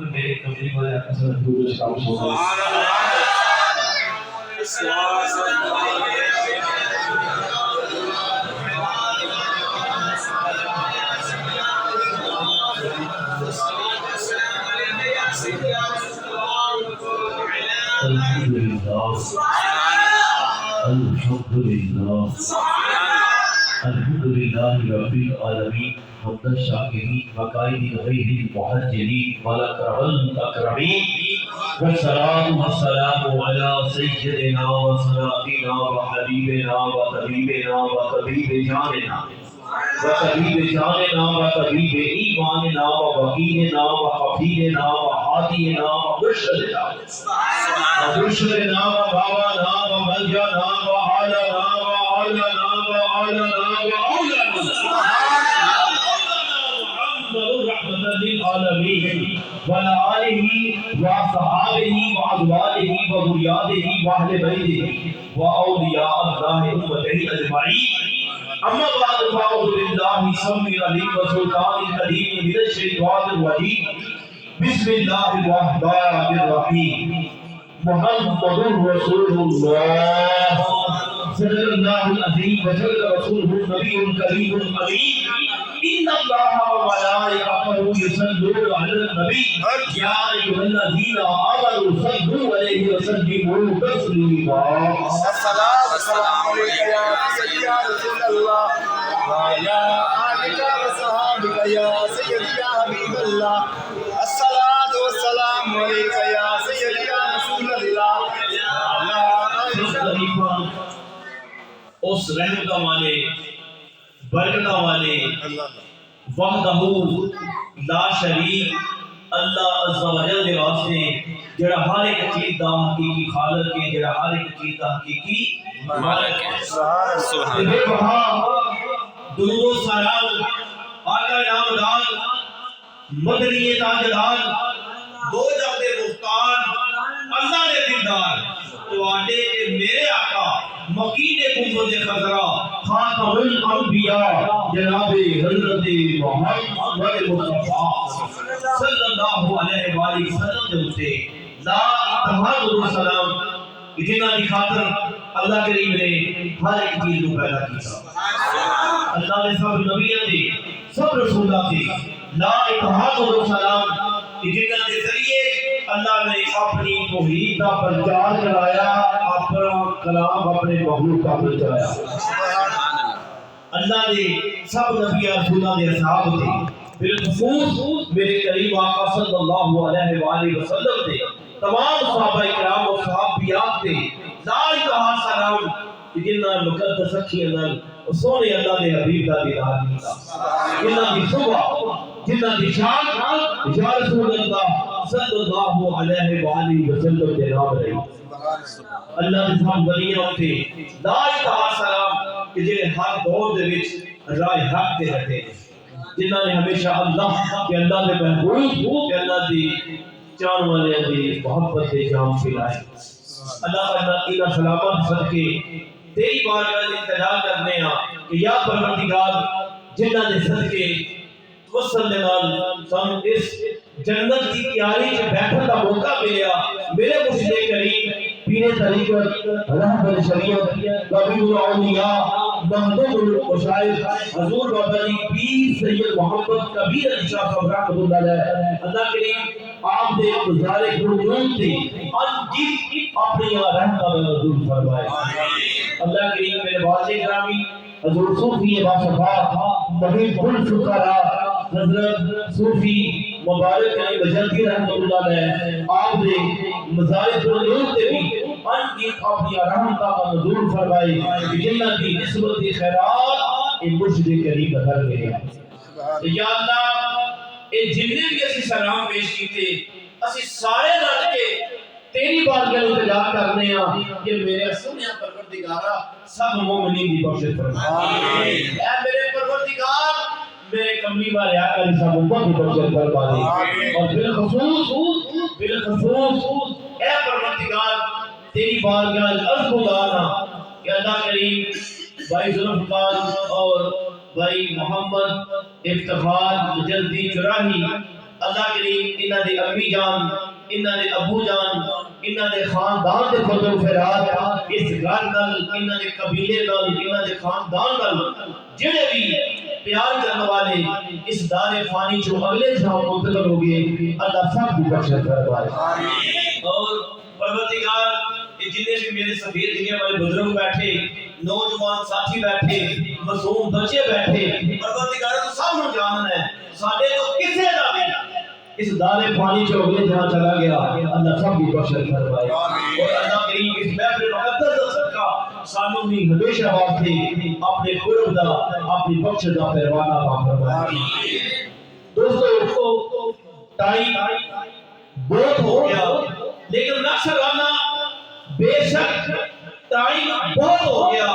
میرے کمرے والے اصل حضور کا سبحان الحمد لله رب العالمين حمد الشاكرين وقائد غير المحجلين والأكرم الأكرمين والصلاة والسلام على سيدنا وسيدنا وحبيبنا وطبيبنا وطبيب جاننا وطبيب جاننا وطبيب إيماننا ووكيلنا وحفيدنا وهادينا ومرشدنا ومرشدنا وبابانا وملجأنا وعلنا وعلنا وعلنا للعالمين وعلى آله وصحابه وأزواجه وذرياته وأهل بيته وأولياء الله أمته أجمعين أما بعد فأعوذ بالله السميع العليم والسلطان الكريم من الشيطان الرجيم بسم الله الرحمن الرحيم محمد رسول الله صدق الله العظيم وصدق رسوله النبي الكريم الأمين إن الله وملائكته يصلون على النبي يا أيها الذين آمنوا صلوا عليه وسلموا تسليما الصلاة والسلام عليك يا سيدي يا رسول الله وعلى آلك وصحابك يا سيدي يا حبيب الله الصلاة والسلام عليك يا سيدي يا رسول الله وعلى آلك اس رحمت والے برکت والے وحدہ لا شریک اللہ عز و جل دے واسطے جڑا ہر ایک چیز دا حقیقی خالق ہے، جڑا ہر ایک چیز دا حقیقی مالک ہے۔ سبحان اللہ۔ درود و سلام آقا نامدار مدنی تاجدار دو جگ دے مختار اللہ دے دیندار تواڈے تے میرے آقا مکین گنبد خضرا خاتم الانبیاء جناب حضرت محمد مصطفیٰ صلی اللہ علیہ وآلہ وسلم دے اتے لا اتحاد و سلام جنہاں دی خاطر اللہ کریم نے ہر ایک چیز کو پیدا کیا۔ اللہ نے سب نبیوں دے سب رسولوں دے لا اتحاد و سلام جنہاں دے ذریعے اللہ نے اپنی توحید کا پرچار کرایا، اپنا کلام اپنے مخلوق کا پہنچایا۔ اللہ نے سب نبی رسولوں کے اصحاب تھے، بالخصوص میرے قریب آقا صلی اللہ علیہ وآلہ وسلم تھے، تمام صحابہ کرام و صحابیات تھے، لا الہ سلام جنہاں مقدس اکھیاں نال سونے اللہ نے حبیب دا دیدار کیتا، جنہاں دی صبح جنہاں دی شان یا رسول اللہ صلی اللہ علیہ وآلہ وسلم دے نام رہی۔ اللہ دے سب ولیاں تے لا الہ سلام کہ جڑے ہر دور دے وچ راہ حق تے رہے، جنہاں نے ہمیشہ اللہ کہ اللہ دے محبوب کہ اللہ دی چان والے دی محبت دے جام پھیلائے۔ اللہ تعالیٰ انہاں سلامات صدقے تیری بارگاہ میں التجا کرنے ہاں کہ یا پروردگار جنہاں دے صدقے وصل دے نال سانو اس جنت کی تیاری سے بیٹھن کا موقع ملیا، میرے مرشد کریم پیر طریقت رہبر شریعت طبیب الاولیاء مخدوم المشائخ حضور بابا جی پیر سید محمد کبیر علی شاہ صاحب رحمۃ اللہ علیہ، اللہ کریم آپ دے گزارے گرون تھے ان جس اپنی رحمت نزول فرمائے۔ اللہ کریم میرے واجب گرامی حضور صوفی باشفاء محب الفقراء حضرت صوفی مبارک علی بجلدی رحمۃ اللہ علیہ آپ دے مزارِ العلوم تے بھی ان کی اپنی رحمت کا نزول فرمائے کہ جنہ کی نسبت خیرات ان مرشد کریم بدل گئے۔ یا اللہ اے جنہیں بھی اسی سلام پیش کیتے اسی سارے رل کے تیری بارگاہ میں التجا کرنے ہاں کہ میرے سونے پروردگارا سب مومنین دی بخشش فرما۔ اے میرے پروردگار میرے کملی والے آقا علیہ السلام کو بخشش فرما دے، اور بالخصوص اے پروردگار تیری بارگاہ عرض گزارنا کہ اللہ کریم بھائی ذوالفقار اور بھائی محمد افتخار جلدی چراہی اللہ کریم انہاں دے امی جان انہاں دے ابو جان انہاں دے خاندان دے خود فرات اس گھر نال انہاں دے قبیلے نال انہاں دے خاندان نال جڑے بھی پیار کرنے والے اس دار فانی جو اگلے جہاں منتقل ہو گئے اللہ سب کی بخشش فرمائے آمین اور پروردگار جتنے بھی میرے سفید دنیا والے بزرگ بیٹھے نوجوان ساتھی بیٹھے معصوم بچے بیٹھے پروردگار تو سب نو جاننا ہے ساڈے تو کسے دا بھی اس دار فانی جو اگلے جہاں چلا گیا اللہ سب کی بخشش فرمائے آمین اور اللہ کریم اس محفل مقدس کا صدقہ سانو بھی ہمیشہ واسطے اپنے قرب دا اپنی بخشش دا پروانہ عطا فرمائے آمین دوستو ٹائم بہت ہو گیا لیکن نقش لانا بے شک ٹائم بہت ہو گیا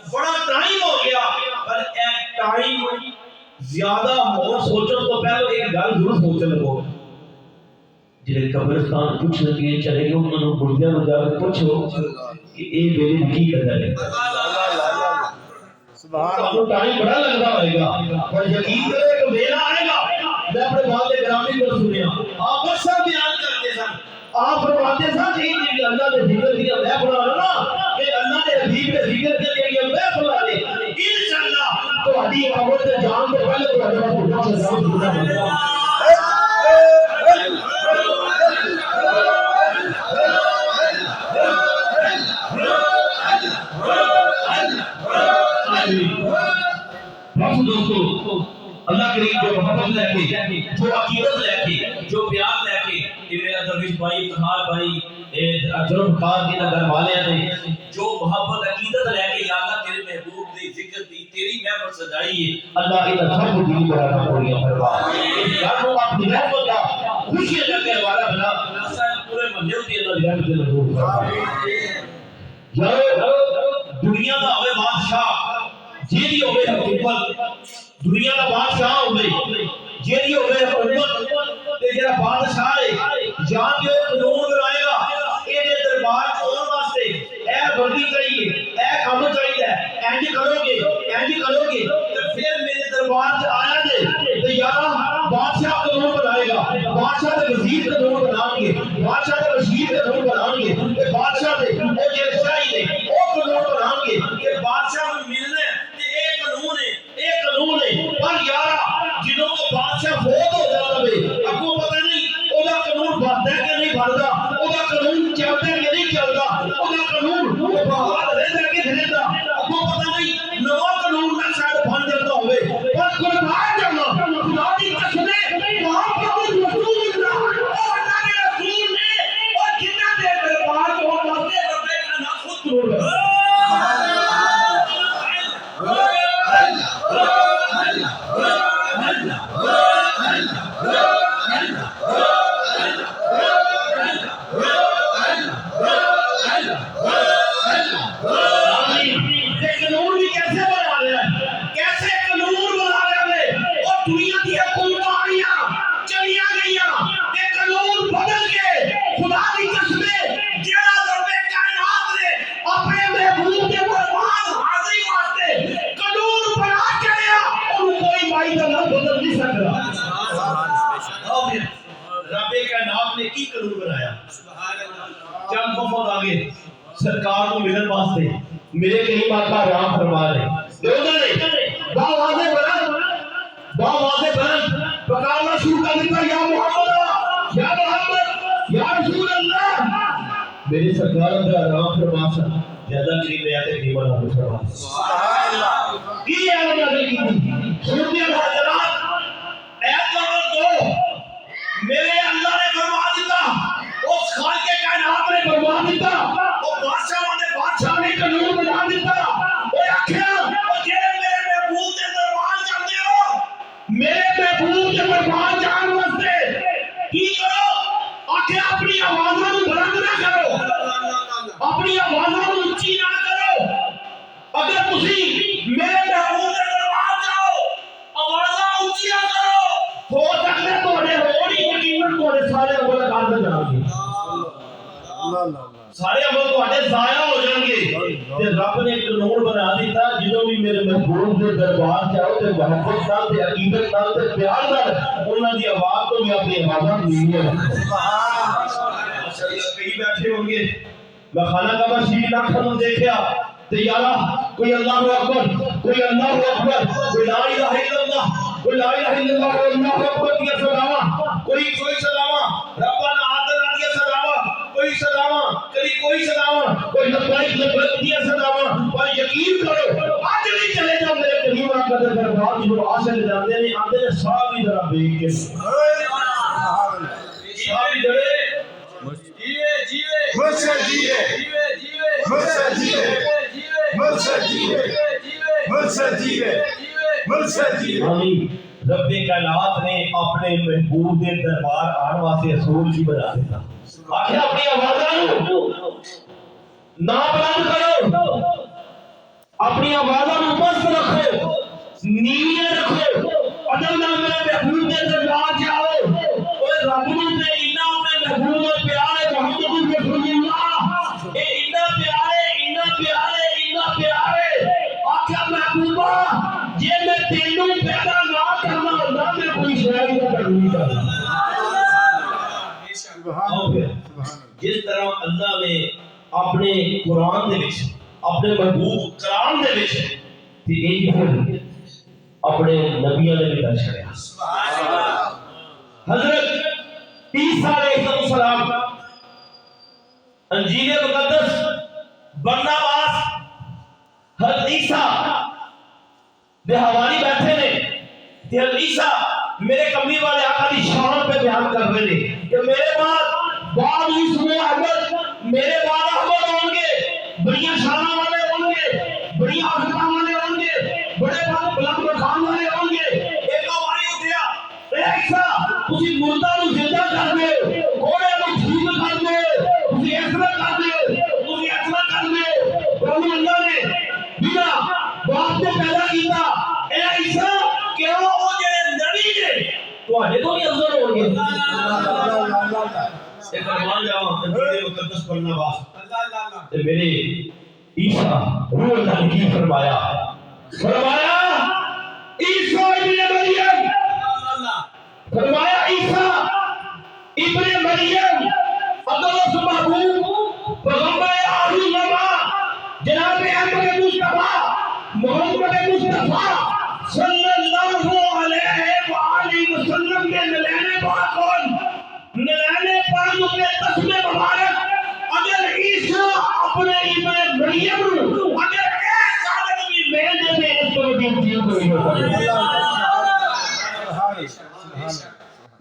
بڑا ٹائم ہو گیا پر ایک ٹائم زیادہ ہو سوچو تو پہلے ایک گل ضرور سوچ لو جڑے قبرستان پوچھ لگے چلے گئے انہوں نے مردیاں نوں جا کے پوچھو کہ اے میرے کی قدر ہے سبحان اللہ ٹائم بڑا لگتا ہوئے گا پر یقین کرے کہ ویلا آئے گا میں اپنے والد گرامی کو سنیا آپ اکثر بیان کرتے سن آپ فرماتے سن کہ اللہ نے ذکر کیا میں پڑھا رہا نا کہ اللہ نے حبیب نے ذکر کیا کہ میں پڑھا دے انشاءاللہ تہاڈی قبر تے جان تو پہلے تہاڈے واسطے سلام دعا منگا دوستو اللہ کریم جو محبت لے کے جو عقیدت لے کے جو پیار لے کے یہ میرا درویش بھائی اتحاد بھائی اجرم خان کی نگر والے نے جو محبت عقیدت لے کے یا اللہ تیرے محبوب دی ذکر دی تیری محفل سجائی ہے اللہ ان سب کو دل بڑا پوریاں فرما اس گھر کو اپنی رحمت کا خوشی کرنے والا بنا پورے محلے دی اللہ رحمت دے نور یارو دنیا دا ہوے بادشاہ جیدی ہوئے حکومت دنیا کا بادشاہ ہوئے جیدی ہوئے حکومت تے جڑا بادشاہ ہے جان جو قانون بنائے گا اے دے دربار کون واسطے اے بندی چاہیے اے کام چاہیے انج کرو گے تے پھر میرے دربار سے آیا جے تے یارا بادشاہ قانون بنائے گا بادشاہ دے وزیر قانون بنائیں گے بادشاہ دے وزیر قانون بنائیں گے تے بادشاہ دے او جے چاہیے او قانون بنائیں گے کہ بادشاہ نوں ملنے قانون ہے پر یارا جنہوں کو بادشاہ فوت ہو جاتا ہے آپ کو پتہ نہیں او دا قانون بنتا ہے کہ نہیں بنتا او دا قانون چلتا ہے کہ نہیں چلتا او دا قانون وہ بہت رہتا ہے کہ نہیں رہتا آپ کو پتہ نہیں نوا قانون نہ شاید بن جاتا ہوئے پر قربان جانا خدا کی قسم ہے وہاں پر رسول اللہ اور اللہ کے رسول نے اور جنہ دے دربار کو واسطے رب کا نام خود قرار ہے سرکار کو ملن واسطے میرے کریم آقا رام فرما رہے واضح بلند پکارنا شروع کر دیتا یا محمد یا رسول اللہ میرے سرکار کا رام فرما سا زیادہ کریم میں آتے کریم اللہ فرما سبحان اللہ کی ہے نظر کی سنتے حضرات ایت نمبر 2 میرے اللہ نے فرما دیتا اس خالق کائنات نے فرما دیتا بادشاہ نے قانون بنا دیتا اور آخیا جڑے میرے محبوب دے دربار جاندے ہو میرے محبوب دے دربار جان واسطے کی کرو آخیا اپنی آوازاں نوں بلند نہ کرو اپنی آوازاں نوں اونچی نہ کرو اگر تسی میرے محبوب دے دربار جاؤ آوازاں اونچی نہ کرو ہو سکتا ہے تواڈے ہور ہی یقیناً تواڈے سارے عمل کار جان گے سارے عمل تواڈے ضائع ہو جان گے تے رب نے قانون بنا دیتا جدوں بھی میرے محبوب کے دربار سے آؤ تے محبت نال تے عقیدت نال تے پیار نال انہاں دی آواز تو میں اپنی آوازاں نیویں رکھوں کئی بیٹھے ہوں گے میں خانہ کعبہ شریف نہ کھڑوں دیکھیا تے یارا کوئی اللہ اکبر کوئی اللہ اکبر کوئی لا الہ الا اللہ کوئی لا الہ الا اللہ اللہ اکبر دیا سلاما کوئی سلاما ربنا آتنا دیا سلاما کوئی سلاما کوئی سلاما کوئی لبیک لبیک دیا سلاما اور یقین کرو آج بھی چلے جاؤ میرے کریم آقا دے دربار جو عاشق جاندے نے آندے نے صاحب ہی ذرا دیکھ کے صاحب ہی ذرا رب کائنات نے اپنے محبوب کے دربار آنے واسطے اصول کی بنا دیتا آخر اپنی آوازوں نہ بلند کرو اپنی آوازوں مست رکھو نیویاں رکھو ادب نال میرے محبوب کے دربار جاؤ اوے رب نوں تے انہاں اپنے محبوب نال پیار ہے محمد رسول اللہ اے انہاں پیارے آخر محبوبہ جے میں تینوں پیدا نہ کرنا ہوندا میں کوئی شے نہیں کرنی جس طرح اللہ نے اپنے قرآن دے وچ اپنے محبوب کلام دے وچ تے انج پھر اپنے نبیوں نے بھی درج کریا حضرت عیسیٰ علیہ السلام انجیل مقدس برناباس حضرت عیسیٰ دے حوالی بیٹھے نے کہ حضرت عیسیٰ میرے کملی والے آقا دی شان پہ بیان کر رہے ہیں کہ میرے بعد یوسف احمد میرے بعد احمد ہوں گے بڑیاں شانوں والے ہوں گے بڑیاں عظمتوں والے ہوں گے بڑے بلند مقام والے ہوں گے ایک آواری اٹھیا اے عیسیٰ تسی مردہ نو زندہ کر دے گھوڑے نو ٹھیک کر دے تسی ایسا کر دے تسی ایسا کر دے پربھو اللہ نے بنا باپ نے پیدا کیتا اے عیسیٰ کیوں وہ جڑے نبی نے تواڈے تو نہیں افضل ہو گئے تے فرمان جاواں انجیل مقدس پڑھنا واسطے تے میرے عیسیٰ روح اللہ نے کی فرمایا عیسیٰ ابن مریم فرمایا عیسیٰ ابن مریم اگر اس محبوب پیغمبر آخر جناب احمد مصطفیٰ محمد مصطفیٰ صلی اللہ علیہ وآلہ وسلم کے نلینے پاک نلینے پاک اپنے قسم مبارک اگر عیسیٰ اپنے ابن مریم اگر ایک عالم بھی میل دے دے اس کو بھی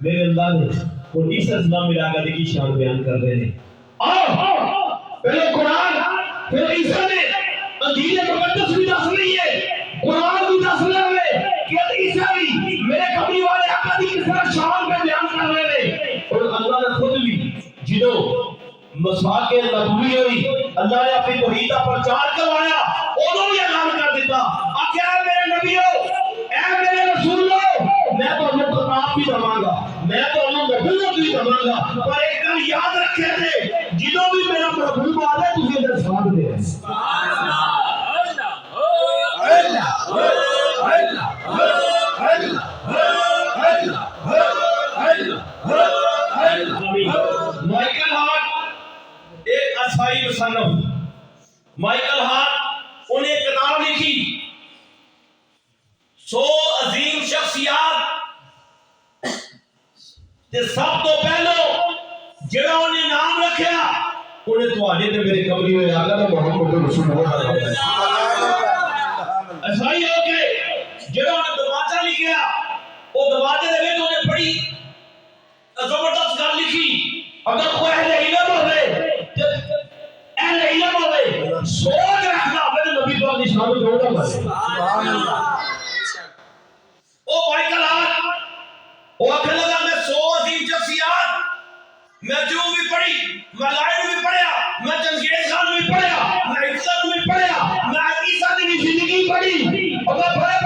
میرے اللہ نے اور عیسیٰ اسلام ملا کر کی شان بیان کر رہے ہیں پہلے قرآن پھر عیسیٰ نے انجیل مقدس بھی دس رہی ہے قرآن بھی دس رہے ہیں کہ عیسیٰ بھی میرے کملی والے آقا دی کس طرح شان پہ بیان کر رہے ہیں اور اللہ نے خود بھی جنہوں مسواک نبوی ہوئی اللہ نے اپنی توحید کا پرچار کروایا انہوں بھی اعلان کر دیتا آخیا اے میرے نبیوں اے میرے رسولوں میں تو انہوں خطاب بھی دماں گا میں تو انہوں نبوت بھی دماں گا پر ایک گل یاد رکھے تھے جنہوں بھی میرا محبوب آ ہے تجھے ادھر ساتھ دے مائیکل ہارٹ ایک عیسائی مصنف مائیکل ہارٹ انہیں کتاب لکھی 100 عظیم شخصیات تے سب تو پہلو جڑا انہیں نام رکھیا انہیں تواڈے تے میرے کملی ہوئے آقا دا محمد رسول اللہ عیسائی ہو کے جڑا انہیں دماغہ لکھیا وہ دماغے دے وچ انہیں بڑی زبردست گل لکھی اگر کوئی اہل علم ہوئے سوچ رکھنا ہوئے تو نبی پاک کی شان کو جوڑنا پڑے او مائیکل ہارٹ وہ آخر لگا میں 100 عظیم شخصیات میں جو بھی پڑھی میں لائن بھی پڑھیا میں چنگیز خان بھی پڑھیا میں ہٹلر بھی پڑھیا میں عیسیٰ کی زندگی پڑھی اور میں بڑے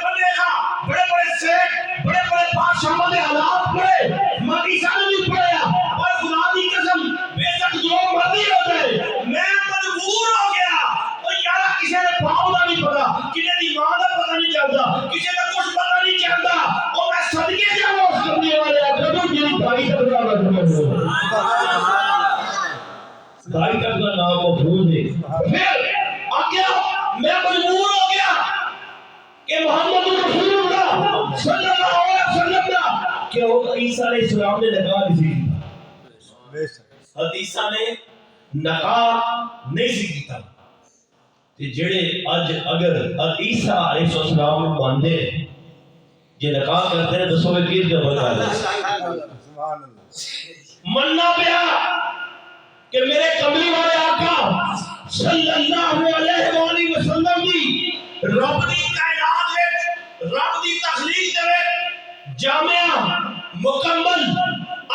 بندے کا بڑے سیٹ بڑے بادشاہوں کے حالات پڑھے میں عیسیٰ نے بھی پڑھیا اور خدا کی قسم بے شک جو مرضی ہو جائے میں مجبور ہو گیا اور یارا کسی نے پاؤں دائی تک کا نام مفہوم ہے. پھر آگیا میں مجبور ہو گیا کہ محمد رسول اللہ صلی اللہ علیہ وسلم کا کہ وہ عیسیٰ علیہ السلام نے نکاح نہیں کیتا. عیسیٰ نے نکاح نہیں کیتا. تے جڑے اج اگر عیسیٰ علیہ السلام کو مانتے ہیں یہ نکاح کرتے ہیں دسو کہ کس کا بتا ہے مننا پیا کہ میرے کملی والے آقا صلی اللہ علیہ وآلہ وسلم دی رب دی کائنات وچ رب دی تخلیق دے جامعہ مکمل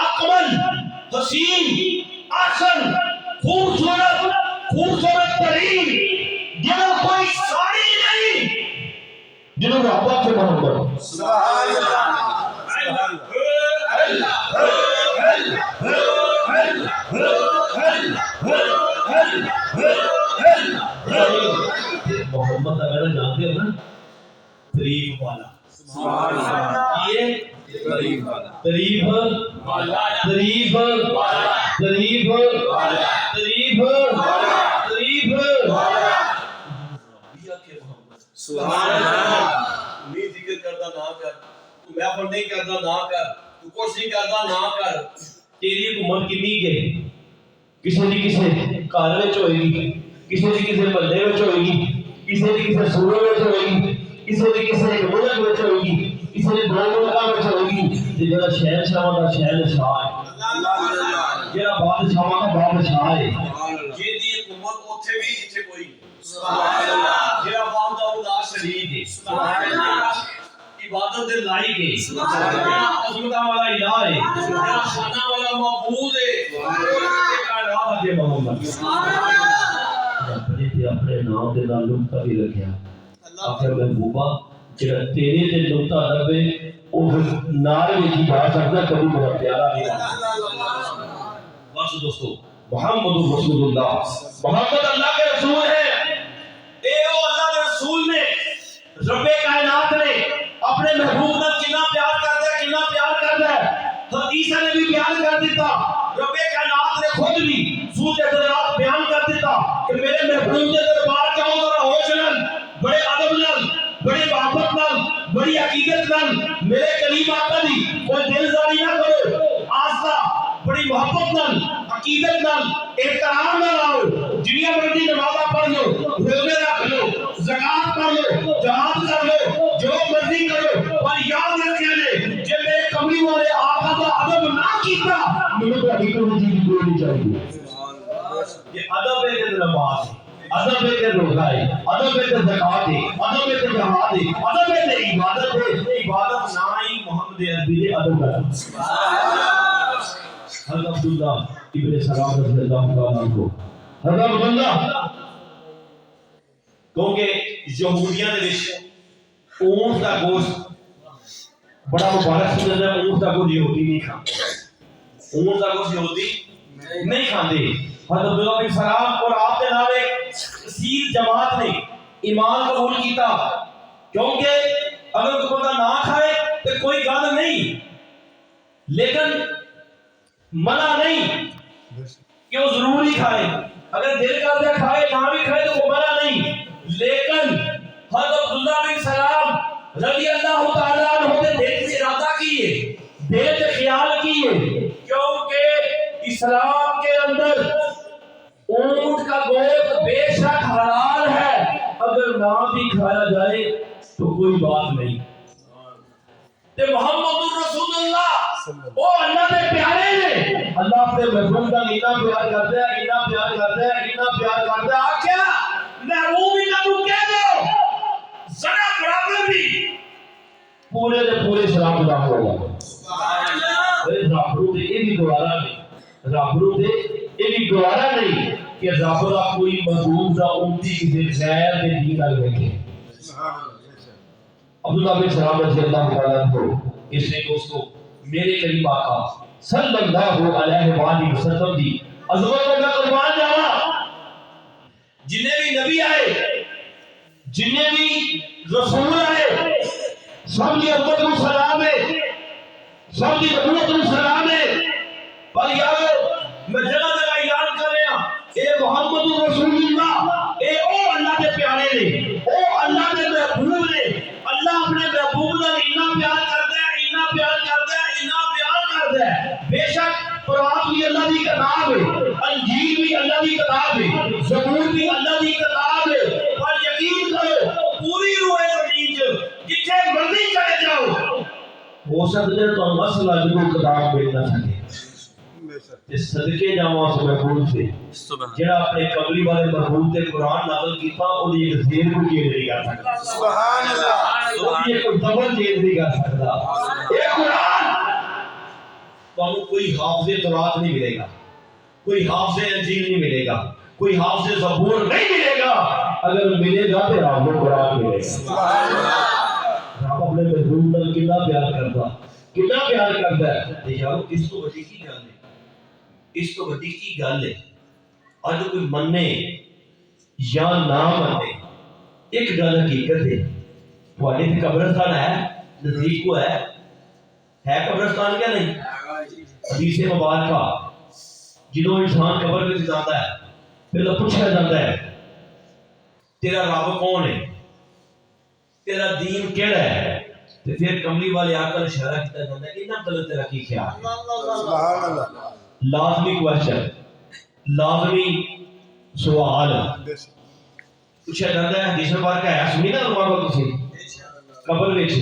اکمل حسین احسن خوبصورت ترین جنہوں کوئی ساری نہیں جنہوں رابطہ کے محمد سبحان محمد اگر جانتے ہو نا تریف والا یہ تریف تریف تریف تریف سبحان اللہ. نہیں ذکر کرتا نہ کر تو محفل نہیں کرتا نہ کر تو کچھ نہیں کرتا نہ کر. تیری حکومت کنی کے کسی دی کسی گھر وچ ہوئے گی کسی دی کسی محلے وچ ہوئے گی کسی دی کسی صوبے وچ ہوئے گی کسی دی کسی ملک وچ ہوئے گی کسی دی دو ملکاں وچ ہوئے گی تے جڑا شہنشاہ دا شہنشاہ ہے جڑا بادشاہاں دا بادشاہ ہے جیدی حکومت اوتھے بھی جتھے کوئی سبحان اللہ جڑا وحدہ لا شریک ہے سبحان اللہ عبادت دے لائق ہے سبحان اللہ عظمت والا الہ ہے جڑا شان والا معبود ہے کائنات دے محمد سبحان اللہ اپنے نام دے نال نقطہ بھی رکھیا آخر محبوبہ جڑا تیرے تے نقطہ رکھے او نال وچ ہی بات کردا کبھی میرا پیارا نہیں. بس دوستو محمد رسول اللہ محمد اللہ کے رسول ہے. اے او اللہ کے رسول نے رب کائنات نے اپنے محبوب نال کتنا پیار کردا ہے کتنا پیار کردا ہے. عیسیٰ نے بھی بیان کر دیتا رب کائنات نے خود بھی سورۃ حجرات بیان کر دیتا کہ میرے محبوب کے دربار جاؤ ذرا ہوش نال بڑے ادب نال بڑی محبت نال بڑی عقیدت نال میرے کریم آقا دی کوئی دلزاری نہ کرو آسا بڑی محبت نال عقیدت نال احترام نال آؤ جنیا مرضی نمازاں پڑھ لو روزے رکھ لو زکات پڑھ لو جہاد کر لو جو مرضی کرو پر یاد رکھیا جے جے میرے کملی والے آقا دا ادب نہ کیتا مینوں تہاڈی کوئی چیز کوئی نہیں چاہیے. یہ ادب ہے کہ نماز ادب ہے کہ روزہ ہے ادب ہے کہ زکات ہے ادب ہے کہ جہاد ہے ادب ہے کہ عبادت ہے. عبادت نہ ہی محمد عربی دے ادب ہے. حضرت عبداللہ ابن سلام رضی اللہ تعالیٰ عنہ حضرت عبداللہ کیونکہ یہودیاں دے وچ اونٹ دا گوشت بڑا مبارک سمجھدا ہے. اونٹ دا گوشت یہودی نہیں کھاندے اونٹ دا گوشت یہودی نہیں کھاندے. حضرت عبداللہ بن سلام اور آپ کے نال ایک کثیر جماعت نے ایمان قبول کیتا کیونکہ اگر کوئی بندہ نہ کھائے تو کوئی گل نہیں لیکن منع نہیں کہ وہ ضروری کھائے. اگر دل کرتا ہے کھائے نہ بھی کھائے تو وہ منع نہیں. لیکن حضرت عبداللہ بن سلام رضی اللہ تعالیٰ عنہ نے دل سے ارادہ کیے دل سے خیال کیے کیونکہ اسلام کے اندر اونٹ کا گوشت بے شک حلال ہے اگر نہ بھی کھایا جائے تو کوئی بات نہیں. تے محمد رسول اللہ وہ اللہ کے پیارے نے اللہ اپنے محبوب کا اتنا پیار کرتا ہے اتنا پیار کرتا ہے اتنا پیار کرتا ہے. کیا محبوب ہی نہ کہہ دو ذرا برابر بھی پورے دے پورے اسلام کا ہوگا. رابطوں دے یہ بھی گوارا نہیں رابطوں دے یہ بھی گوارا نہیں کہ رابطہ کوئی محبوب کا امتی کسی غیر کے دین کر بیٹھے. عبداللہ بن سلام رضی اللہ تعالیٰ عنہ اس نے دوستو میرے کریم آقا صلی اللہ علیہ وآلہ وسلم دی عظمت کو میں قربان جاواں. جنہیں بھی نبی آئے جنہیں بھی رسول آئے سب کی عظمت کو سلام ہے سب کی نبوت کو سلام ہے. پر یارو نے وہ اللہ کے محبوب نے اللہ اپنے محبوب کا اتنا پیار کرتا ہے اتنا پیار کرتا ہے اتنا پیار کرتا ہے بے شک قرآن بھی اللہ کی کتاب ہے انجیل بھی اللہ کی کتاب ہے زبور بھی اللہ کی کتاب ہے اور یقین کرو پوری روح زمین جتھے مرضی چلے جاؤ ہو سکتا ہے تو مسئلہ ضرور کتاب مل نہ سکے اس صدقے جاواں اس محبوب سے جڑا اپنے قبلی والے محبوب تے قرآن نازل کیتا اور یہ زیر کو چینج نہیں کر سکتا سبحان اللہ یہ کوئی ڈبل چینج نہیں کر سکتا یہ قرآن تو کوئی حافظ تورات نہیں ملے گا کوئی حافظ انجیل نہیں ملے گا کوئی حافظ زبور نہیں ملے گا اگر ملے گا تو آپ کو قرآن ملے گا سبحان اللہ رب اپنے محبوب نال کتنا پیار کرتا ہے یار اس تو بڑی کی گل ہے اس تو بڑی کی گل ہے اج کوئی مننے یا نہ مننے ایک گل حقیقت ہے تھوڑے تے قبرستان ہے نزدیک کو ہے قبرستان کیا نہیں حدیث مبارکہ جنہوں انسان قبر میں جاتا ہے پھر پوچھا جاتا ہے تیرا رب کون ہے تیرا دین کیڑا ہے تو پھر کملی والے آ کر اشارہ کیا جاتا ہے اتنا غلط تیرا کی خیال ہے سبحان اللہ لازمی کوشچن لازمی سوال پوچھا جاتا ہے حدیث مبارکہ ہے سنی نا علماء کو تسی قبر وچ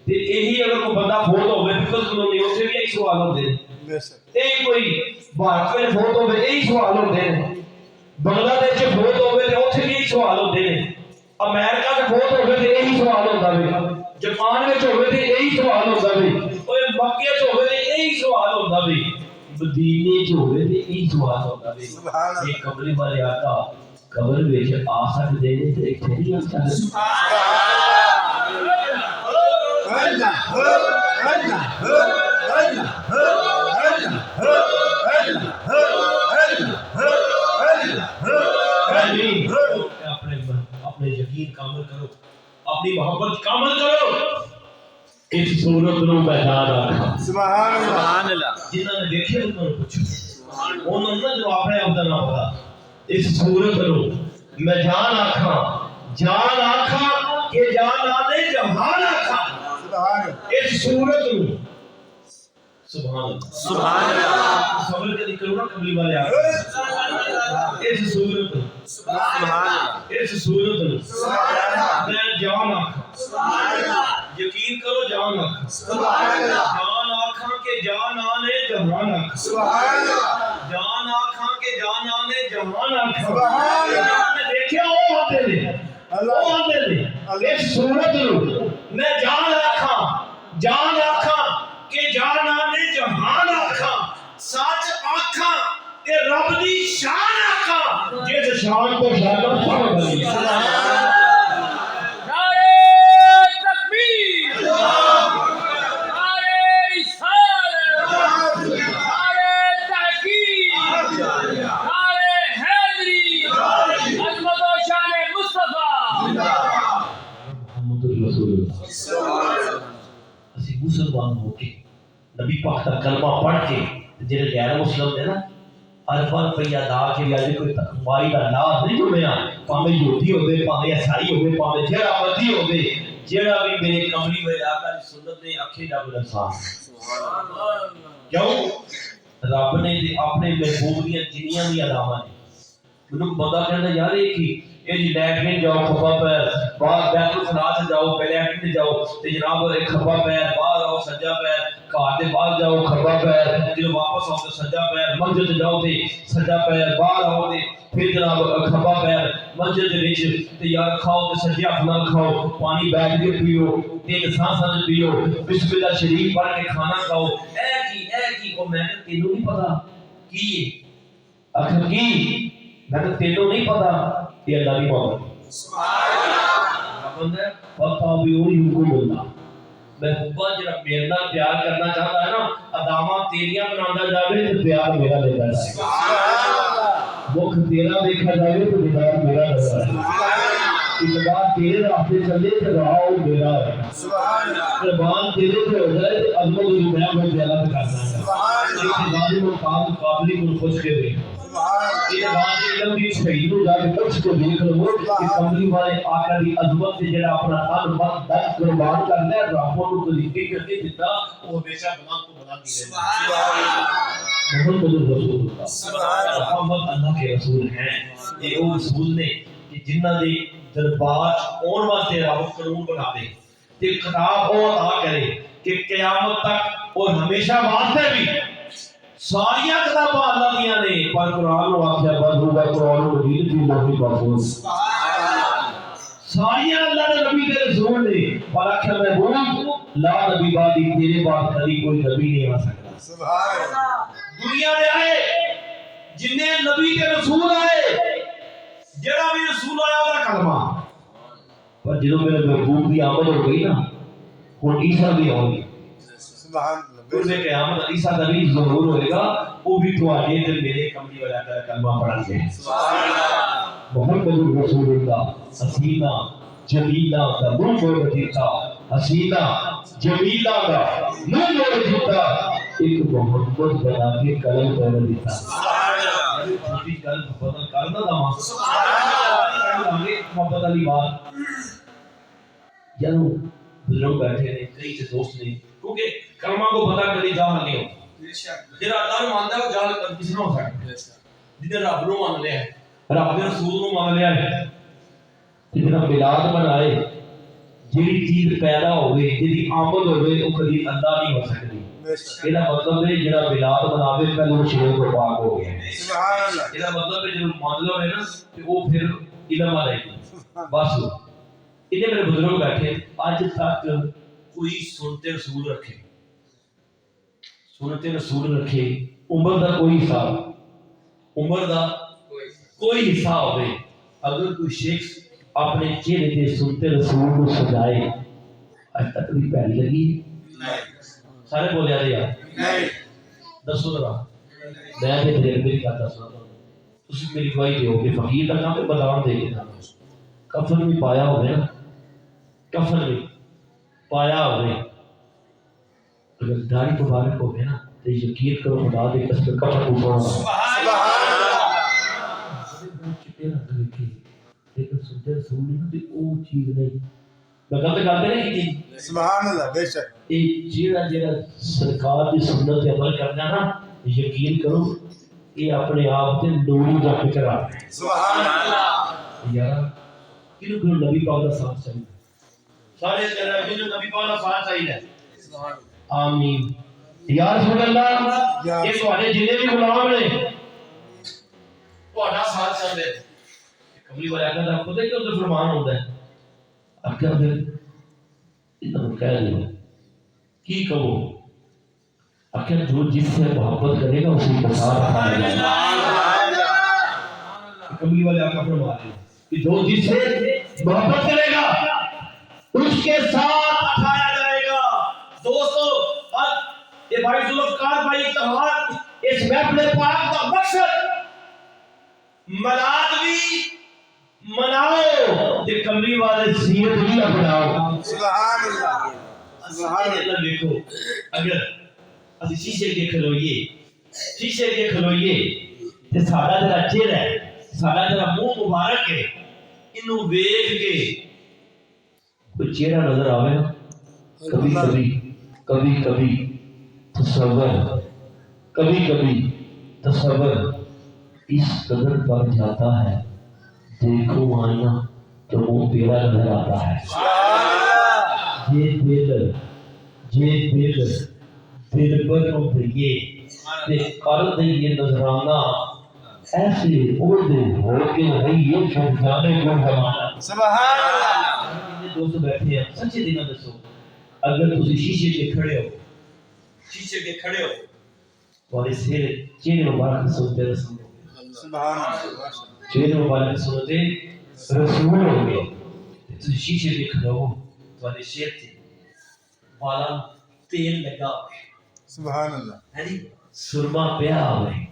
تے یہی اگر کوئی بندہ فوت ہوے پھر تو نہیں اسے بھی یہی سوال ہوتے ہیں یہ کوئی بھارت میں فوت ہوے یہی سوال ہوتے ہیں بنگلہ دیش فوت ہوے تے اوتھے بھی یہی سوال ہوتے ہیں امریکہ میں فوت ہوے تے یہی سوال ہوتا ہے جاپان میں ہوے تے یہی سوال ہوتا ہے اوے مکے چ ہوے تے یہی سوال ہوتا ہے مدینے چ ہوے تے یہی سوال ہوتا ہے یہ قبر والے آقا قبر وچ آ سکدے نے تے ایتھے نہیں آ سکدے اپنے یقین کامل کرو اپنی محبت کامل کرو اس صورت نو پہچان رکھا سبحان اللہ جنہاں نے دیکھے انہوں نے پوچھو انہوں نے جواب ہے اب نہ پتا اس صورت نو میں جان آکھاں کہ جان آنے جہان آکھاں اس صورت نو سبحان اللہ صبر کے نکلو نا قبلی والے آ اس صورت اس صورت میں جان آکھاں یقین کرو جان آکھاں جان آکھاں کہ جان آنے جہان آکھاں جان آکھاں کہ جان آنے جہان آکھاں دیکھیں وہ آتے ہیں اس صورت میں جان آکھاں کہ جان آنے جہان آکھاں سچ آکھاں کہ رب دی شان آکھاں جس شان کو شان پڑھ گئی مسلمان ہو کے نبی پاک کا کلمہ پڑھ کے جڑے غیر مسلم ہے نا ارباں روپیہ دا کے یا کوئی تقوائی دا لا نہیں ہویا پاویں یہودی ہوے پاویں عیسائی ہوے پاویں جڑا مرضی ہوے جڑا بھی میرے کملی میں آقا دی سنت نے اکھے دا انصاف سبحان اللہ کیوں رب نے اپنے محبوب دی جنیاں دی علامات مینوں بندہ کہندا یار یہ کی جی لیٹرین جاؤ کھبا پیر باہر بیت الخلا سے جاؤ لیٹرین جاؤ تے جناب کھبا پیر باہر آؤ سجا پیر گھر دے باہر جاؤ کھبا پیر جب واپس آؤ تے سجا پیر مسجد جاؤ تے سجا پیر باہر آؤ تے پھر جناب کھبا پیر مسجد دے وچ تے یار کھاؤ تے سجا نال کھاؤ پانی بیٹھ کے پیو تین سانساں پیو بسم اللہ شریف پڑھ کے کھانا کھاؤ اے کی او میں تینوں نہیں پتہ کی اکھر کی میں تینوں نہیں پتہ یہ اللہ کی محبت سبحان اللہ بندہ پتہ بھی وہی حکم اللہ محبوبہ جڑا میرے نال پیار کرنا چاہتا ہے نا ادامہ تیریاں بنانا جاوے تو پیار میرا لے جائے سبحان اللہ مکھ تیرا دیکھا جائے تو دیدار میرا نظر ہے اتباع تیرے راستے چلے تو راہ میرا ہے سبحان اللہ قربان تیرے پہ ہو جائے تو عظمت میں زیادہ کرنا ہے سبحان اللہ ظالم و مقابلی کو خوش کے دے یہ بات علم دی شہید ہو جا کے کچھ کو دیکھ لو کہ کملی والے آقا دی عظمت سے جڑا اپنا تن من دس قربان کرنا ہے رب کو طریقے کر کے دیتا وہ ہمیشہ بنا کو بنا دی سبحان اللہ محمد رسول اللہ سبحان اللہ محمد اللہ کے رسول ہیں یہ وہ رسول نے کہ جنہاں دے دربار اون واسطے رب قانون بنا دے تے خطاب او عطا کرے کہ قیامت تک اور ہمیشہ واسطے بھی ساری کتاباں اللہ دیاں نے پر قرآن و آخیا بد ہوگا قرآن و مجید بھی لوحی محفوظ ساری اللہ نے نبی کے رسول نے پر آخیا محبوب لا نبی بعدی تیرے بعد کبھی کوئی نبی نہیں آ سکتا سبحان اللہ دنیا میں آئے جنہیں نبی کے رسول آئے جڑا بھی رسول آیا وہ کلمہ پر جدوں میرے محبوب کی آمد ہو گئی نا ہن عیسیٰ بھی آؤ گی سبحان اللہ اس میں قیامت عیسیٰ نبی ظہور ہوئے گا وہ بھی تو آگے دل میرے کملی والا کا کلمہ پڑھا گے سبحان اللہ محمد رسول اللہ حسینہ جمیلہ دا منہ موڑ دیتا حسینہ جمیلہ دا منہ موڑ دیتا ایک محمد بنا کے قلم پہن دیتا سبحان اللہ چھوٹی قلم بدل کرنا دا سبحان اللہ محمد علی بات جنہوں بزرگ بیٹھے نے کئی سے دوست نے کیونکہ کلمہ کو پتہ کری جاہل نہیں ہو جنہا اللہ مانتا ہے وہ جاہل کسی نہ ہو سکتا جنہا رب نو مان لیا ہے رب نے رسول نو مان لیا ہے جنہا ملاد منائے جیڑی چیز پیدا ہوئے جیڑی آمد ہوئے وہ کبھی اللہ نہیں ہو سکتی یہ مطلب ہے جنہا ملاد مناوے پہلے وہ شروع کو پاک ہو گیا یہ مطلب ہے جنہا مطلب ہے نا کہ وہ پھر علم آ رہی بس انہیں میرے بزرگ بیٹھے آج تک کوئی سنتے رسول رکھے سنتے رسول رکھے عمر دا کوئی حساب عمر دا کوئی حساب ہوئے اگر کوئی شخص اپنے چہرے کے سنتے رسول کو سجائے آج تک بھی پہلی لگی سارے بولے آ رہے ہیں دسو ذرا میں بھی دیر میری کا دسنا تھی میری گواہی دیو کہ فقیر کا کام بدام دے کے کفن بھی پایا ہوئے نا کفن بھی پایا ہوئے اگر داڑھی مبارک ہو گئے نا تو یقین کرو خدا دے قسم کفن کو پڑھا سبحان اللہ چٹے رکھ لکھی لیکن سنتے رسول نہیں تو وہ چیز نہیں میں غلط کرتے نہیں کی سبحان اللہ بے شک ایک جیڑا سرکار کی سنت پہ عمل کرنا نا یقین کرو یہ اپنے آپ سے نوری کا فکر آ سبحان اللہ یار کنوں کو نبی پاک کا ساتھ چاہیے سارے جنوں نبی پاک کا ساتھ چاہیے آمین یا رسول اللہ یہ تمہارے جتنے بھی غلام نے تمہارا ساتھ چاہتے ہیں کملی والا کہتا ہے خود کیوں تو فرمان ہوتا ہے اب کیا پھر اتنا کہہ دو کی کہو اب کیا جو جس سے محبت کرے گا اسی کو ساتھ آئے گا کملی والے آپ کا فرمان ہے کہ جو جس سے محبت کرے گا اس کے ساتھ اٹھایا جائے گا دوستو یہ بھائی ذوالفقار بھائی اتحاد اس محفل پاک کا مقصد ملاد بھی مناؤ کہ کملی والے سیرت بھی اپناؤ سبحان اللہ سبحان اللہ دیکھو اگر اسی شیشے کے کھلوئیے تے ساڈا جڑا چہرہ ہے ساڈا جڑا منہ مبارک ہے انہوں ویکھ کے کوئی چہرہ نظر آوے کبھی کبھی تصور اس قدر بڑھ جاتا ہے دیکھو آئینہ تو منہ پیڑا نظر آتا ہے دل پر ابھریے تے کر دئیے نظرانہ ایسے اڑدے ہو کے رہیے چھوڑ جانے کو زمانہ سبحان اللہ دوست بیٹھے ہیں سچے دینا دسو اگر تسی شیشے کے کھڑے ہو تمہارے چہرے مبارک سنتے رسول سبحان اللہ چہرے مبارک سنتے رسول ہو گئے تسی شیشے کے کھڑے ہو تمہارے شیر تھے والا تیل لگا ہوئے سبحان اللہ سرما پیا ہوئے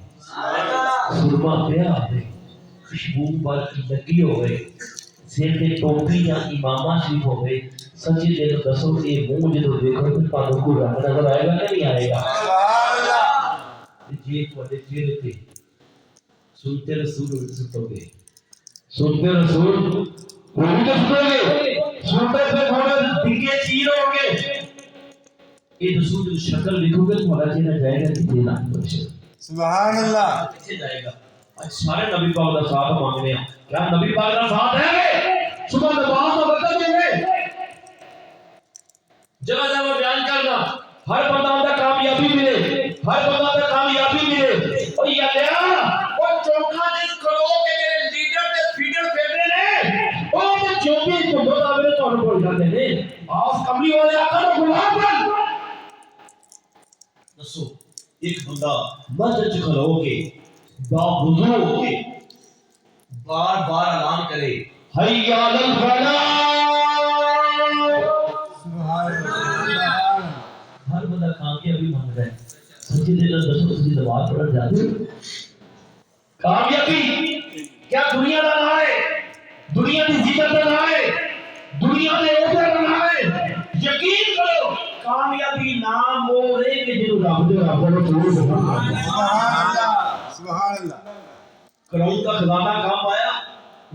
خوشبو بارکی لگی ہوئے سر تے ٹوپی یا امامہ شریف ہوئے سچی دل دسو یہ منہ جدو دیکھو تو پانوں کو رنگ نظر آئے گا کہ نہیں آئے گا جی تھوڑے چہرے تے سنتے رسول اردو سنو گے، سنتے رسول اردو سنو گے، سنتے سے تھوڑے دکھے چیر ہو گے، یہ رسول کی شکل لکھو گے تمہارا چہرہ جائے گا کہ دینا سبحان اللہ کتنے جائے گا؟ آج سارے نبی پاک کا ساتھ مانگنے ہیں، کیا نبی پاک کا ساتھ ہے؟ صبح نماز کا وقت دیں گے، جگہ جگہ بیان کرنا، ہر بندہ اندر کامیابی ملے، ہر بندہ اندر کامیابی ملے۔ اور یہ لیا وہ چوکھا جس کھلو کے میرے لیڈر تے فیڈر پھیرنے نے، وہ تو چوکی تو بتا میرے تو انہوں کو جاتے ہیں، آس کملی والے آقا نے غلام بن دسو ایک بندہ مسجد کھلو کے باوضو ہو کے بار بار اعلان کرے حی علی الفلاح، ہر بندہ کامیابی مانگ رہا ہے، سچی دل دسو تسی نماز پڑھن جاتے ہو؟ کامیابی کیا دنیا کا نام ہے، دنیا کی زینت کا نام ہے، دنیا کے عہدے کا نام ہے؟ یقین کرو کامیابی نام وہ ہے کہ جنہوں رب دے رب کو چھوڑ سبحان اللہ سبحان اللہ فرعون کا خزانہ کام آیا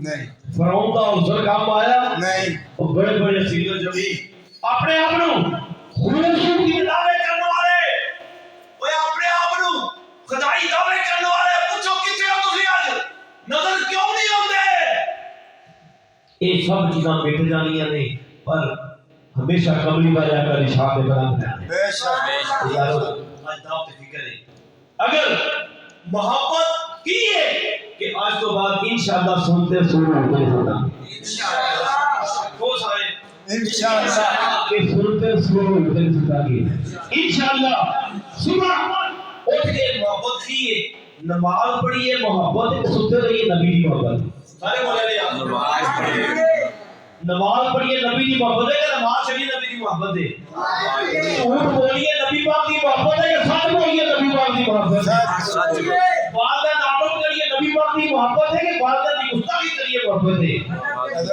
نہیں فرعون کا عنصر کام آیا نہیں اور بڑے بڑے سینئر جبھی اپنے آپ نو خوبصورتی کے دعوے کرنے والے، وہ اپنے آپ نو خدائی دعوے کرنے والے، پوچھو کتنے ہو تسی آج نظر کیوں نہیں ہوندے؟ یہ سب چیزاں مٹ جانیاں نے پر ہمیشہ کملی والا کا نشان بلند ہے۔ بے شک یارو آج دعوت فکر ہے، اگر محبت کی ہے کہ آج تو بعد انشاءاللہ سنتے سنتے ہونا انشاءاللہ وہ سارے انشاءاللہ کہ سنتے سنتے ہونا گے انشاءاللہ صبح اٹھ کے محبت کی ہے، نماز پڑھی ہے محبت ہے، سنتے رہیے نبی کی محبت، سارے بولے رہے آپ نماز پڑھی ہے، نماز پڑھیے نبی کی محبت ہے کہ نماز پڑھیے نبی کی محبت ہے؟ جھوٹ بولیے نبی پاک کی محبت ہے کہ سچ بولیے نبی پاک کی محبت ہے؟ والدین عادت کریے نبی پاک کی محبت ہے کہ والدین کی گستاخی کریے محبت ہے؟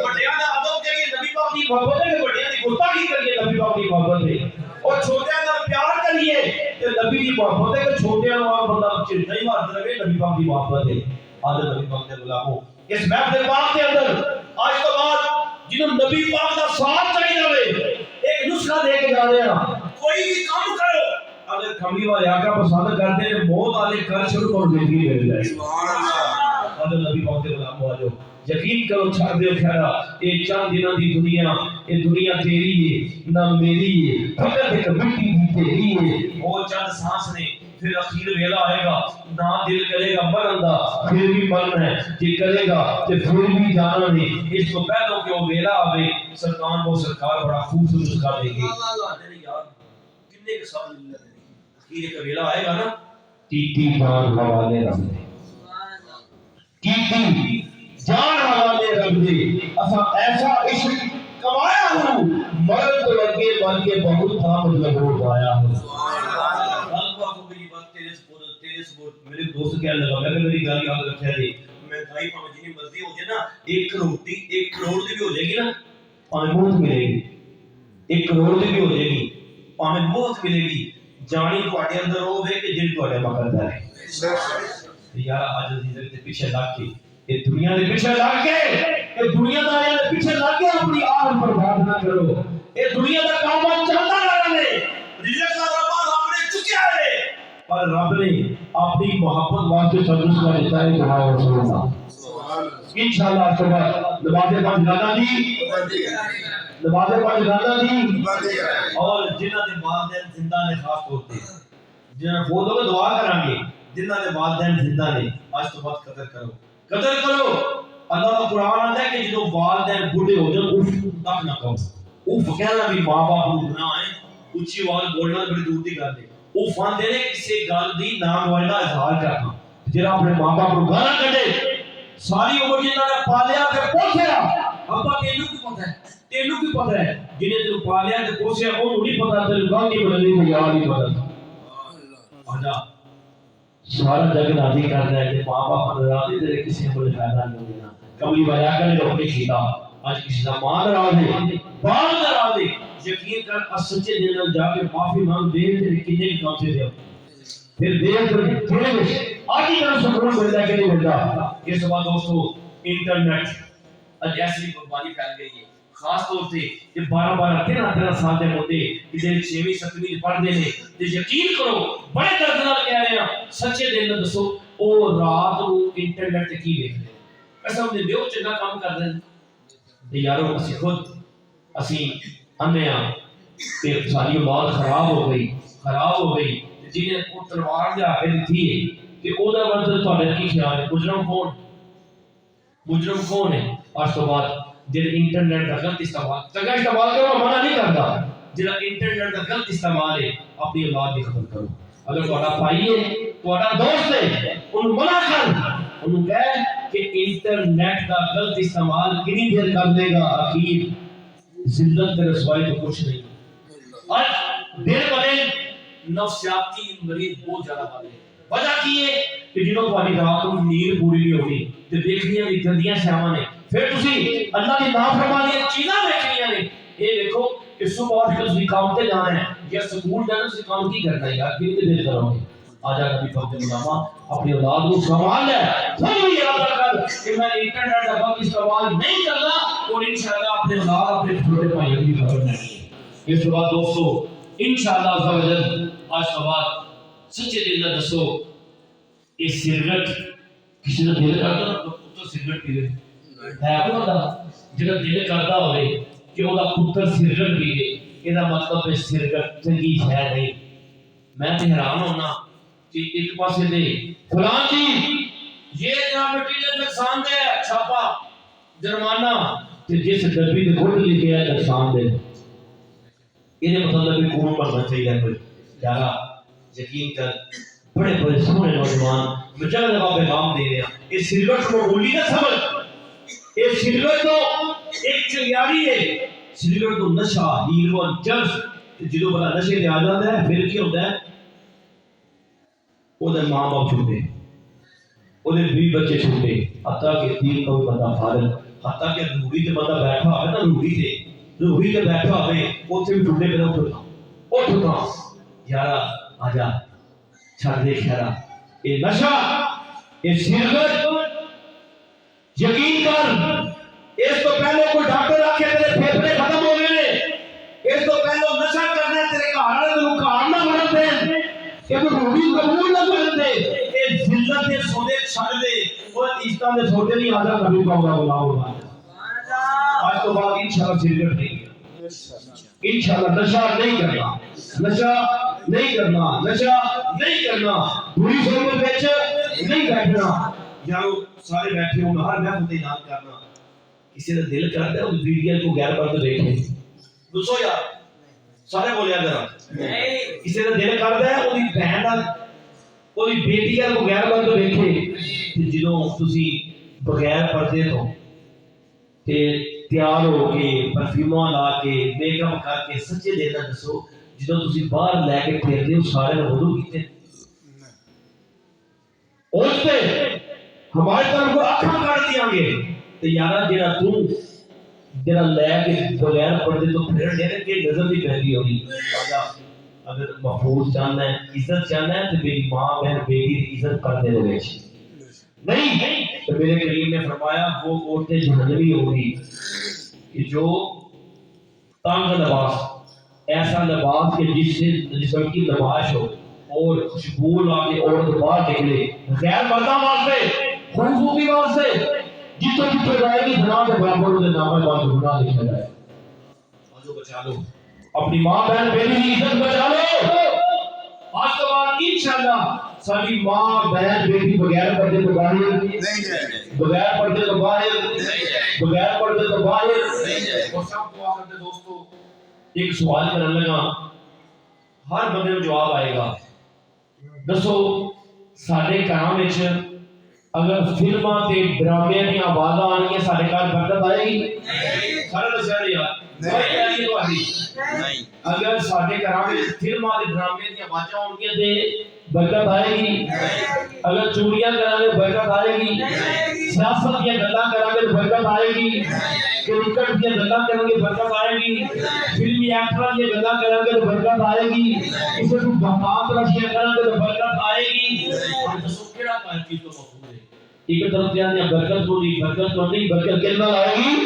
بڑیاں نے عادت کریے نبی پاک کی محبت ہے کہ بڑیاں کی گستاخی کریے نبی پاک کی محبت ہے؟ اور چھوٹے کا پیار کریے کہ نبی کی محبت ہے کہ چھوٹے کا آپ بندہ نہیں مارتے رہے نبی پاک کی محبت ہے؟ آج نبی پاک کے غلاموں اس محفل پاک کے اندر آج تو بعد جنہوں نبی پاک کا ساتھ چاہیے ہوئے ایک نسخہ دے کے جا رہے ہیں، کوئی بھی کام کرو اگر کملی والے آقا پسند کرتے ہیں موت والے کر شروع کر دیتی مل جائے آج نبی پاک کے غلام ہو جاؤ، یقین کرو چھڑ دیو کھڑا یہ چند دنوں دی دنیا، یہ دنیا تیری ہے نہ میری ہے، فقط ایک مٹی دی تیری ہے، وہ چند سانس نے پھر اخیر ویلا آئے گا، نہ دل کرے گا مرن دا پھر بھی مرنا ہے، جی کرے گا کہ پھر بھی جانا نہیں، اس کو پہلوں کہ وہ ویلا آئے سرکان وہ سرکار بڑا خوبصورت نسخہ دے گی۔ کتنے کے ساتھ ملنا دے گی اخیر کا ویلا آئے گا نا، ٹیٹی جان حوالے رکھ دے، ٹیٹی جان حوالے رکھ دے، اسا ایسا عشق کمایا ہوں مرد لگے بن کے بہت تھا مطلب ہو آیا ہوں۔ میرے دوست کہنے لگا میں میری گالی یاد رکھا دے میں بھائی پاؤں جنی مرضی ہو جائے نا 1 کروڑ دی بھی ہو جائے گی نا پاویں موت ملے گی، 1 کروڑ دی بھی ہو جائے گی پاویں موت ملے گی، جانی تواڈے اندر ہوے کہ جن تواڈے مقدر ہے۔ یار اج عزیز دے پیچھے لگ کے یہ دنیا دے پیچھے لگ کے یہ دنیا داریاں دے پیچھے لگ کے اپنی آہ برباد نہ کرو، یہ دنیا دا کام چلتا رہنا ہے، رزق دا رب آپ نے چکیا ہے پر رب نے اپنی محبت واسطے سب اس کا دیتا ہے دعا اور سننا انشاءاللہ صبح نماز پڑھ جانا دی نماز پڑھ جانا دی اور جنہاں دے والدین زندہ نے خاص طور تے جنہاں وہ لوگ دعا کریں گے جنہاں دے والدین زندہ نے آج تو بات قدر کرو اللہ کا قرآن آتا ہے کہ جدوں والدین بوڑھے ہو جائیں اف تک نہ کہو، اف کہنا بھی ماں باپ کو گناہ ہے، اونچی آواز بولنا بڑی دور دی گل ہے، وہ فاندے نے کسی گل دی نام والا اظہار کرنا، جڑا اپنے ماں باپ کو گالاں کڈے ساری عمر جنہاں نے پالیا تے پوسیا ابا تینوں کی پتہ ہے جنہیں تینوں پالیا تے پوسیا انہوں نہیں پتہ تینوں گل نہیں بننی کوئی یاد نہیں پتہ آجا سارا جگ راضی کرنا ہے کہ ماں باپ راضی تیرے کسی کو فائدہ نہیں دینا، کملی والا کرے روکنے کیتا آج کسی کا ماں ناراض ہے باپ ناراض ہے، یقین کر سچے دل نال جا کے معافی مانگ دے تیرے کنے کام سے دے پھر دیر کر تھوڑے آج ہی طرف سکون ملتا ہے کہ نہیں ملتا. اس کے بعد دوستو انٹرنیٹ اج ایسی بیماری پھیل گئی ہے خاص طور سے کہ 12-13 سال دے ہوتے کہ جڑے 6ویں 7ویں پڑھدے نے تے یقین کرو بڑے درد نال کہہ رہے ہیں سچے دل نال دسو او رات نو انٹرنیٹ تے کی دیکھ رہے قسم دے دیو چنگا کام کر رہے ہیں تے یارو اسی خود اسی اندے ہاں تے ساری اولاد خراب ہو گئی جنہیں او تلوار دے آگے دتی ہے تے او دا مطلب تہاڈے کی خیال ہے مجرم کون ہے. آج تو بعد جڑے انٹرنیٹ کا غلط استعمال چنگا استعمال کرو منع نہیں کرتا جڑا انٹرنیٹ کا غلط استعمال ہے اپنی اولاد کی خبر کرو. اگر تہاڈا بھائی ہے تہاڈا دوست ہے انہوں منع کر انہوں کہے کہ انٹرنیٹ کا غلط استعمال کنی دیر کر دے گا اخیر ذلت تے رسوائی تو کچھ نہیں. آج دیر بڑے نفسیاتی مریض بہت زیادہ بڑھ گئے. وجہ کی ہے کہ جنہوں تہاڈی رات کو نیند پوری نہیں ہوگی تے دیکھنیاں بھی گندیاں شاواں نے پھر تسی اللہ کی نافرمانی چیزاں دیکھنیاں نے. یہ دیکھو کہ صبح اٹھ کر تسی کام تے جانا ہے یا سکول جانا تسی کام کی کرنا ہے یار کتنے دیر کرو گے. آجا نبی پاک نے علماء اپنی اولاد کو سنبھال لے خود بھی یاد کر کہ میں انٹرنیٹ کا غلط استعمال نہیں کرنا اور انشاءاللہ اپنے اولاد اپنے چھوٹے بھائیوں کی خبر نہیں. اس کے بعد دوستو انشاءاللہ عز و جل آج کے بعد سچے دل نہ دسو یہ سگریٹ کسی کا دل کرتا پتر سگریٹ پیے ہے اپنا دا جڑا دل کرتا ہوئے کہ وہ پتر سگریٹ پیے یہ مطلب ہے سگریٹ چنگی ہے نہیں. میں تو حیران ہونا کہ ایک پاسے دے فلان جی یہ جہاں مٹیریل نقصان دہ ہے چھاپا جرمانہ جس ڈبی کے گھٹ لکھے ہے نقصان دہ یہ مطلب بھی کون پڑھنا چاہیے کوئی یارا یقین کر بڑے بڑے سونے نوجوان میں جگہ جگہ پیغام دے رہے ہیں یہ سگریٹ کو گولی نہ سمجھ یہ سگریٹ تو ایک چنگیاری ہے سگریٹ تو نشہ ہیروئن چرس جدو بڑا نشے دے آ جاتا ہے پھر کیا ہوتا ہے وہ دے ماں باپ چھوٹے وہ دے بھی بچے چھوٹے حتیٰ کہ دین کا بندہ فارغ حتیٰ کہ روحی تے بندہ بیٹھا ہوئے نا روحی تے بیٹھا ہوئے اوتھے بھی ڈھونڈے پہ اٹھتا یارا آجا چھڑ دے خیرہ یہ نشہ یہ سگریٹ یقین کر اس تو پہلے کوئی ڈاکٹر آکھے تیرے پھیپھڑے ختم ہو گئے اس تو پہلے نشہ کرنا تیرے گھر والے تینوں کام نہ بن دے کہ تو روحی قبول نہ کر دے یہ ذلت دے سودے چھڑ دے اور عزتاں دے سودے نہیں آجا نبی پاک دا غلام ہو آج تو بعد انشاءاللہ سگریٹ نہیں انشاءاللہ نشہ نہیں کرنا بری صحبت وچ نہیں بیٹھنا. یارو سارے بیٹھے ہو باہر میں خود اعلان کرنا کسی کا دل کرتا ہے اس ویڈیو کو غیر مرد دیکھے دوسو یار سارے بولیا ذرا کسی کا دل کرتا ہے وہ بہن وہ بیٹی کو غیر مرد دیکھے جدوں تسی بغیر پردے تو تیار ہو کے پرفیوم لا کے میک اپ کر کے سچے دل نال دسو جدوں تسی باہر لے کے پھردے ہو سارے وضو کیتے اٹھتے ہماری طرف کو اکھاں کر دیاں گے تے یارا جڑا تو جڑا لے کے بغیر پردے تو پھر دے کے نظر دی پہلی ہوگی اگر محفوظ چاہنا ہے عزت چاہنا ہے تو میری ماں بہن بیٹی کی عزت کرنے دو نہیں تو میرے کریم نے فرمایا وہ عورتیں جہنمی ہوگی کہ جو تنگ لباس ایسا لباس کہ جس سے جسم کی نمائش ہو اور خوشبو لا کے عورت باہر نکلے غیر مردوں واسطے خوبصورتی واسطے جتنے جتنے جائے گی گناہ کے برابر اسے نامہ بعد گناہ لکھا جائے. آجو بچا لو اپنی ماں بہن بیٹی کی عزت بچا لو. آج کے بعد انشاءاللہ ساری ماں بہن بیٹی بغیر پردے تو باہر بغیر پردے تو باہر بغیر پردے تو باہر. اور سب دعا کرتے دوستو ایک سوال کرنے لگا ہر بندے کو جواب آئے گا دسو سارے کام وچ اگر فلماں تے ڈرامے دی آواز آنی ہے سارے گھر برکت آئے گی سارے دسیا یار نہیں اگر سارے گھراں وچ فلماں تے ڈرامے دی آوازاں آن گیا تے برکت آئے گی اگر چوریاں کران گے برکت آئے گی سیاست دی گلاں کران گے برکت آئے گی کرکٹ دی گلاں کران گے برکت آئے گی فلمی ایکٹر دی گلاں کران گے برکت آئے گی اسے کو بہتات رشیا کران گے برکت آئے گی. دسو کیڑا چیز تو محفوظ ہے. ایک طرف جانے برکت کو نہیں برکت کتنا لائے گی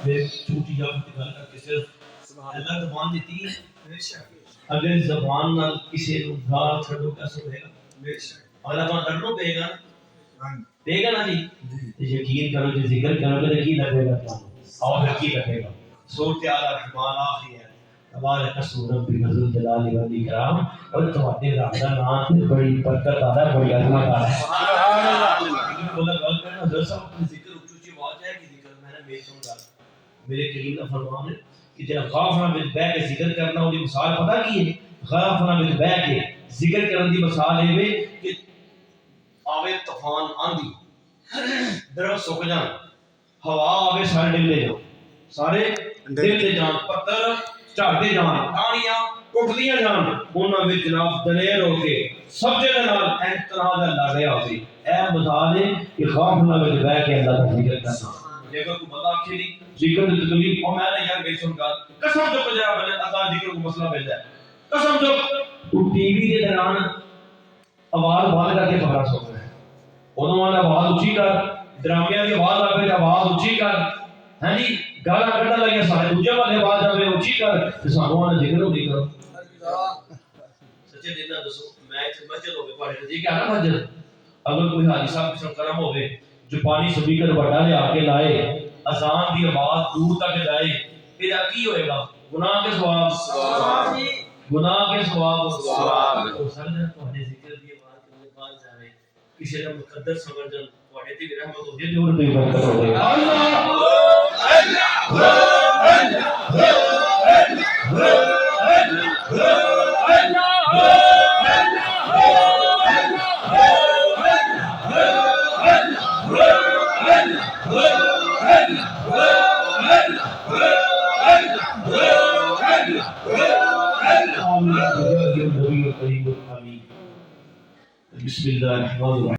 چھوٹی جا گل کر کے صرف اللہ زبان دیتی ہے اگر زبان نال کسی نو گال چھڈو کیسے ہوئے گا اللہ کو ڈرنا پے گا نا جی یقین کرو جی ذکر کرو گے تو کی لگے گا اور پھر کی لگے گا صورت اعلی رحمان آخری ہے تبارک اسم ربک ذو الجلال والاکرام اور تمہارے رب دا نام تے بڑی برکت آتا ہے بڑی عظمت آتا ہے سبحان اللہ بولا گل کرنا حضرت صاحب کی ذکر اونچی آواز ہے کہ ذکر میں نے میرے سن گا میرے کریم کا فرمان ہے کہ جب غافلہ میں بیٹھ کے ذکر کرنا وہ مثال پتہ کی ہے غافلہ میں بیٹھ کے ذکر کرنے دی مثال ہے کہ آوے طوفان آندھی درخت سوکھ جان ہوا آوے سارے ڈلے جان سارے ڈلے جان پتھر جھڑتے جان ٹاہنیاں ٹوٹدیاں جان انہاں وچ جناب دلیر ہو کے سب جگہ نال احترام دا لا رہا ہوسی اے مثال ہے کہ غافلہ میں بیٹھ کے اللہ کا ذکر کرنا جے کوئی بندہ آکھے نہیں ذکر دی تکلیف او میں نے یار گئی سن گل قسم جو جڑا بنے اللہ ذکر کو مسئلہ مل جائے قسم جو ٹی وی دے دوران آواز بند کر کے خبراں سن رہے ہیں انہوں نے آواز اونچی کر ڈرامے کی آواز آ گئی آواز اونچی کر ہاں جی گالا کٹا لگے سارے دوجے والے آواز آوے اونچی کر تے سانوں نے ذکر نہیں کرو سچے دل نال دسو میں ایتھے مسجد ہوے پڑھ رہی کہ نا مسجد اگر کوئی حاجی صاحب کسے کرم ہوے جو پانی سپیکر بڑا لے آ کے لائے اذان دی آواز دور تک جائے پھر کی ہوئے گا گناہ کے ثواب گناہ کے ثواب تو سر نے تہاڈے ذکر دی آواز کرنے بعد جاوے کسی دا مقدر سمجھن تہاڈے تے رحمت ہو جے اور بھی برکت ہو جائے بسم اللہ الرحمن الرحیم